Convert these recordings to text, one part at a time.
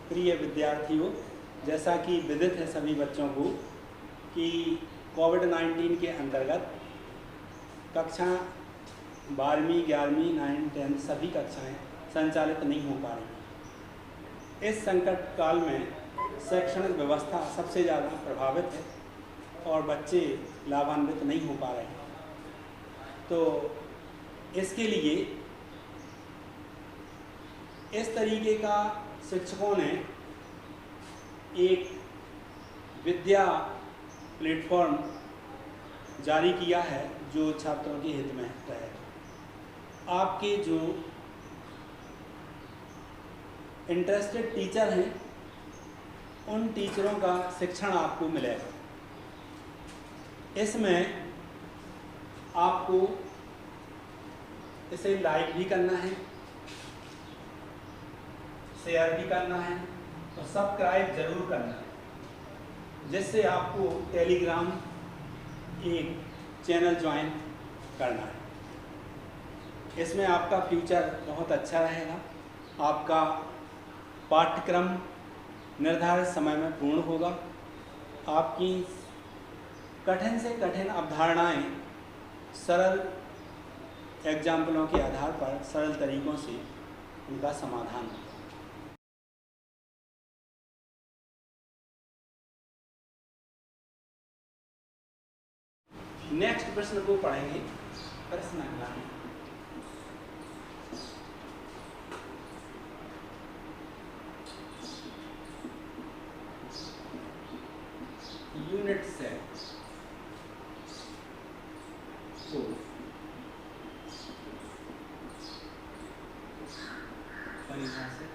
प्रिय विद्यार्थियों, जैसा कि विदित है सभी बच्चों को कि कोविड-19 के अंतर्गत कक्षा 12वीं, 11वीं, 9th, 10th सभी कक्षाएं संचालित नहीं हो पा रही। इस संकट काल में शैक्षणिक व्यवस्था सबसे ज़्यादा प्रभावित है और बच्चे लाभान्वित नहीं हो पा रहे हैं। तो इसके लिए इस तरीके का शिक्षकों ने एक विद्या प्लेटफॉर्म जारी किया है जो छात्रों के हित में रहेगा। आपके जो इंटरेस्टेड टीचर हैं उन टीचरों का शिक्षण आपको मिलेगा। इसमें आपको इसे लाइक भी करना है, शेयर भी करना है और सब्सक्राइब जरूर करना है, जिससे आपको टेलीग्राम एक चैनल ज्वाइन करना है। इसमें आपका फ्यूचर बहुत अच्छा रहेगा। आपका पाठ्यक्रम निर्धारित समय में पूर्ण होगा। आपकी कठिन से कठिन अवधारणाएं सरल एग्जाम्पलों के आधार पर सरल तरीकों से उनका समाधान होगा। नेक्स्ट प्रश्न को पढ़ेंगे। प्रश्न अगला है, यूनिट सेल को परिभाषित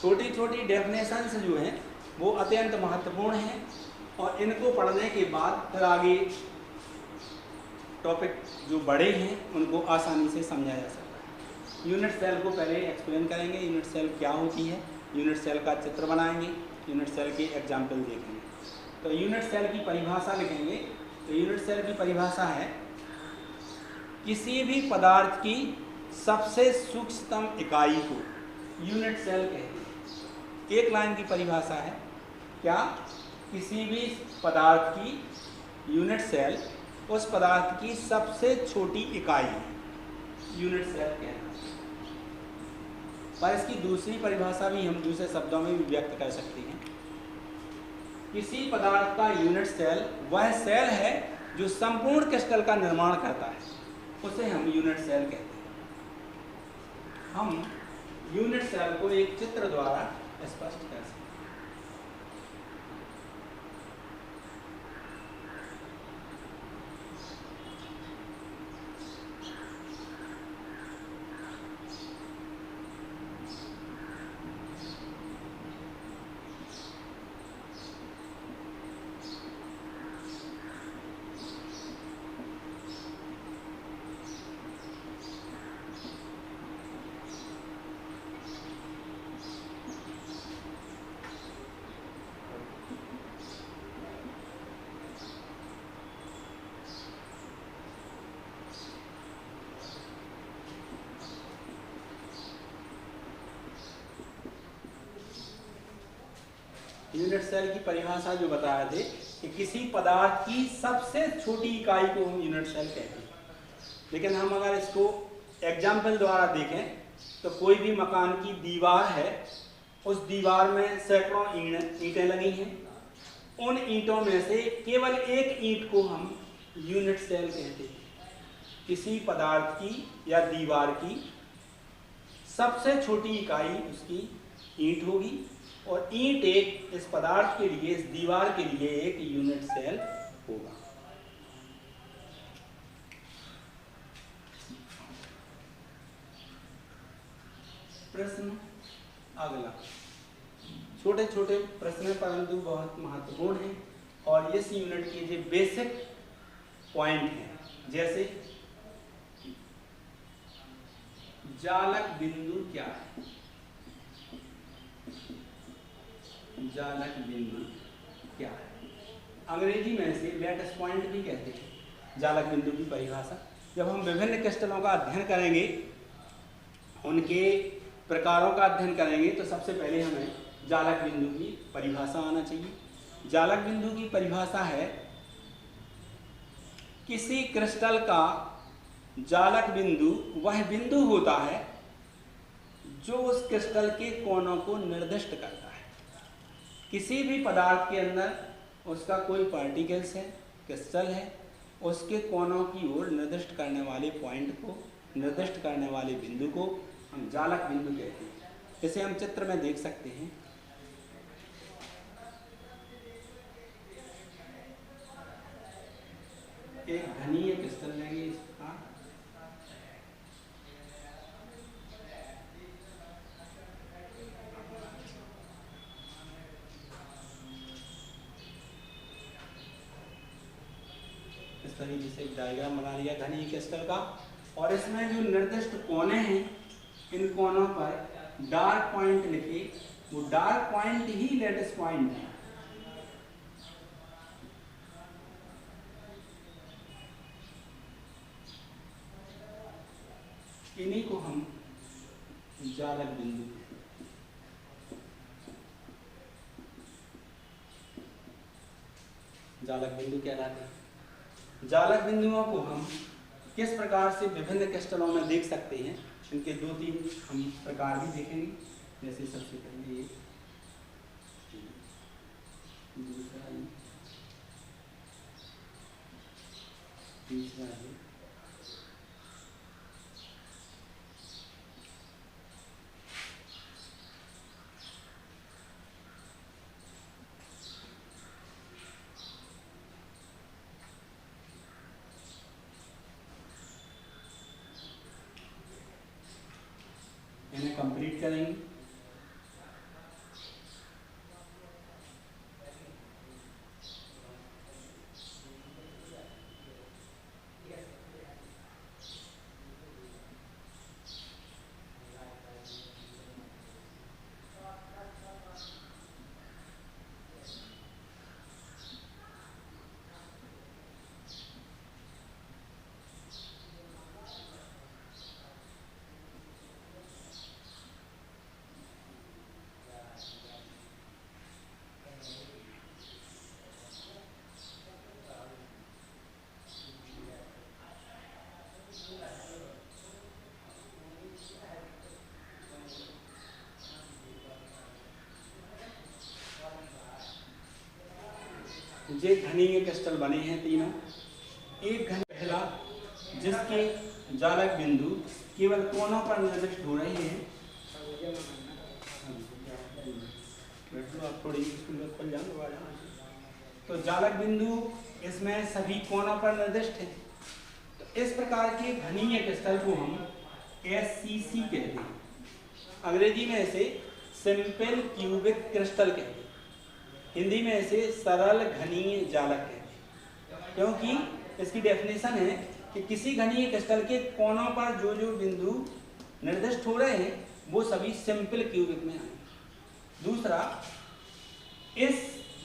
छोटी छोटी डेफिनेशंस जो हैं वो अत्यंत महत्वपूर्ण हैं और इनको पढ़ने के बाद फिर आगे टॉपिक जो बड़े हैं उनको आसानी से समझा जा सकता है। यूनिट सेल को पहले एक्सप्लेन करेंगे। यूनिट सेल क्या होती है, यूनिट सेल का चित्र बनाएंगे, यूनिट सेल के एग्जाम्पल देखेंगे। तो यूनिट सेल की परिभाषा लिखेंगे। तो यूनिट सेल की परिभाषा है किसी भी पदार्थ की सबसे सूक्ष्मतम इकाई को यूनिट सेल कहते हैं। एक लाइन की परिभाषा है, क्या किसी भी पदार्थ की यूनिट सेल उस पदार्थ की सबसे छोटी इकाई है, यूनिट सेल कहना। पर इसकी दूसरी परिभाषा भी हम दूसरे शब्दों में भी व्यक्त कर सकते हैं। किसी पदार्थ का यूनिट सेल वह सेल है जो संपूर्ण क्रिस्टल का निर्माण करता है, उसे हम यूनिट सेल कहते हैं। हम यूनिट सेल को एक चित्र द्वारा स्पष्ट कर सकते हैं। यूनिट सेल की परिभाषा जो बता रहे थे कि किसी पदार्थ की सबसे छोटी इकाई को हम यूनिट सेल कहते हैं। लेकिन हम अगर इसको एग्जाम्पल द्वारा देखें तो कोई भी मकान की दीवार है, उस दीवार में सैकड़ों ईंटें लगी हैं। उन ईंटों में से केवल एक ईंट को हम यूनिट सेल कहते हैं। किसी पदार्थ की या दीवार की सबसे छोटी इकाई उसकी ईंट होगी और ईंट एक इस पदार्थ के लिए, इस दीवार के लिए एक यूनिट सेल होगा। प्रश्न अगला, छोटे छोटे प्रश्न हैं परंतु बहुत महत्वपूर्ण हैं और इस यूनिट के जो बेसिक पॉइंट हैं, जैसे जालक बिंदु क्या है, जालक बिंदु क्या है। अंग्रेजी में इसे लैटिस पॉइंट भी कहते हैं। जालक बिंदु की परिभाषा, जब हम विभिन्न क्रिस्टलों का अध्ययन करेंगे उनके प्रकारों का अध्ययन करेंगे तो सबसे पहले हमें जालक बिंदु की परिभाषा आना चाहिए। जालक बिंदु की परिभाषा है किसी क्रिस्टल का जालक बिंदु वह बिंदु होता है जो उस क्रिस्टल के कोनों को निर्दिष्ट करता है। किसी भी पदार्थ के अंदर उसका कोई पार्टिकल्स है, क्रिस्टल है, उसके कोनों की ओर निर्दिष्ट करने वाले पॉइंट को, निर्दिष्ट करने वाले बिंदु को हम जालक बिंदु कहते हैं। इसे हम चित्र में देख सकते हैं। एक घनीय क्रिस्टल लेंगे इसका, इस तरीके से एक डायग्राम बना लिया घनीय क्रिस्टल का, और इसमें जो निर्दिष्ट कोने हैं इन कोनों पर डार्क पॉइंट लिखे। वो डार्क पॉइंट ही लेटिस पॉइंट है। इन्हीं को हम जालक बिंदु, जालक बिंदु कहलाते हैं। जालक बिंदुओं को हम किस प्रकार से विभिन्न क्रिस्टलों में देख सकते हैं, इनके 2-3 हम प्रकार भी देखेंगे। जैसे सबसे पहले ये, दूसरा ये, तीसरा ये, इन्हें कंप्लीट करेंगे। ये घनीय क्रिस्टल बने हैं तीनों। एक घन पहला जिसके जालक बिंदु केवल कोनों पर निर्दिष्ट हो रहे हैं। आप थोड़ी खुल जाओ। तो जालक बिंदु इसमें सभी कोनों पर निर्दिष्ट है। तो इस प्रकार के घनीय क्रिस्टल को हम SCC कहते हैं। अंग्रेजी में इसे सिंपल क्यूबिक क्रिस्टल कहते हैं, हिंदी में इसे सरल घनीय जालक कहते हैं। क्योंकि इसकी डेफिनेशन है कि किसी घनीय क्रिस्टल के कोनों पर जो जो बिंदु निर्दिष्ट हो रहे हैं वो सभी सिंपल क्यूबिक में आए। दूसरा, इस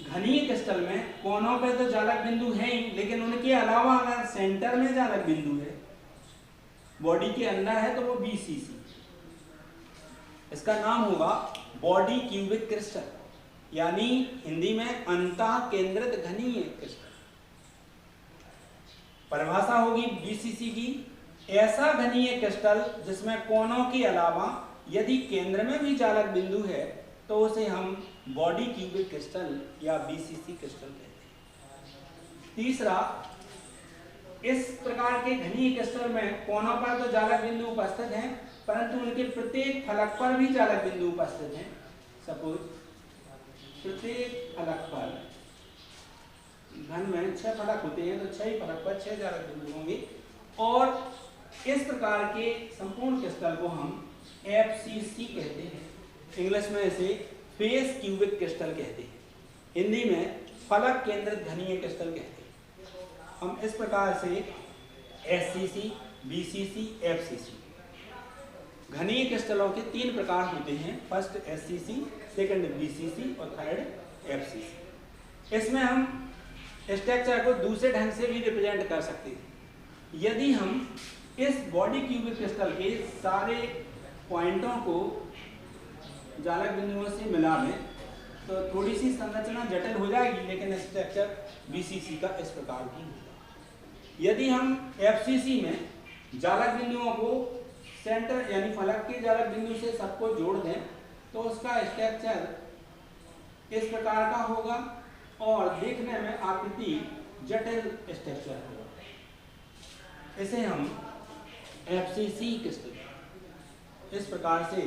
घनीय क्रिस्टल में कोनों पर तो जालक बिंदु है ही, लेकिन उनके अलावा अगर सेंटर में जालक बिंदु है, बॉडी के अंदर है, तो वो BCC, इसका नाम होगा बॉडी क्यूबिक क्रिस्टल, यानी हिंदी में अंतः केंद्रित घनीय क्रिस्टल। परिभाषा होगी BCC की, ऐसा घनीय क्रिस्टल जिसमें कोनों के अलावा यदि केंद्र में भी जालक बिंदु है तो उसे हम बॉडी क्यूबिक क्रिस्टल या BCC क्रिस्टल कहते हैं। तीसरा, इस प्रकार के घनीय क्रिस्टल में कोनों पर तो जालक बिंदु उपस्थित हैं, परंतु उनके प्रत्येक फलक पर भी जालक बिंदु उपस्थित हैं। सपोज प्रत्येक फलक पर, घन में 6 फलक होते हैं, तो 6 फलक पर 6 जालक बिंदु होंगे। और इस प्रकार के संपूर्ण क्रिस्टल को हम FCC कहते हैं। इंग्लिश में इसे फेस क्यूबिक क्रिस्टल कहते हैं, हिंदी में फलक केंद्रित घनीय क्रिस्टल कहते हैं। हम इस प्रकार से SCC, BCC, FCC घनीय क्रिस्टलों के 3 प्रकार होते हैं। फर्स्ट SCC, सेकंड BCC और थर्ड FCC। इसमें हम स्ट्रक्चर को दूसरे ढंग से भी रिप्रेजेंट कर सकते हैं। यदि हम इस बॉडी क्यूबिक क्रिस्टल के सारे पॉइंटों को जालक बिंदुओं से मिला दें तो थोड़ी सी संरचना जटिल हो जाएगी, लेकिन स्ट्रक्चर बीसीसी का इस प्रकार भी होगा। यदि हम एफसीसी में जालक बिंदुओं को सेंटर यानी फलक के जालक बिंदु से सबको जोड़ दें तो उसका स्ट्रक्चर इस प्रकार का होगा और देखने में आकृति जटिल स्ट्रक्चर होगा। इसे हम एफसीसी क्रिस्टल। इस प्रकार से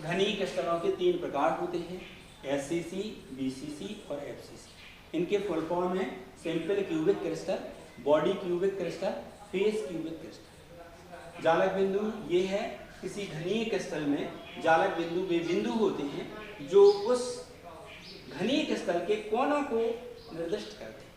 घनी क्रिस्टलों के 3 प्रकार होते हैं, एससीसी, बीसीसी और एफसीसी। इनके फुल फॉर्म है simple cubic crystal, body cubic crystal, face cubic crystal. जालक बिंदु ये है, किसी घनी क्रिस्टल में जालक बिंदु वे बिंदु होते हैं जो उस घनी क्रिस्टल के कोनों को निर्दिष्ट करते हैं।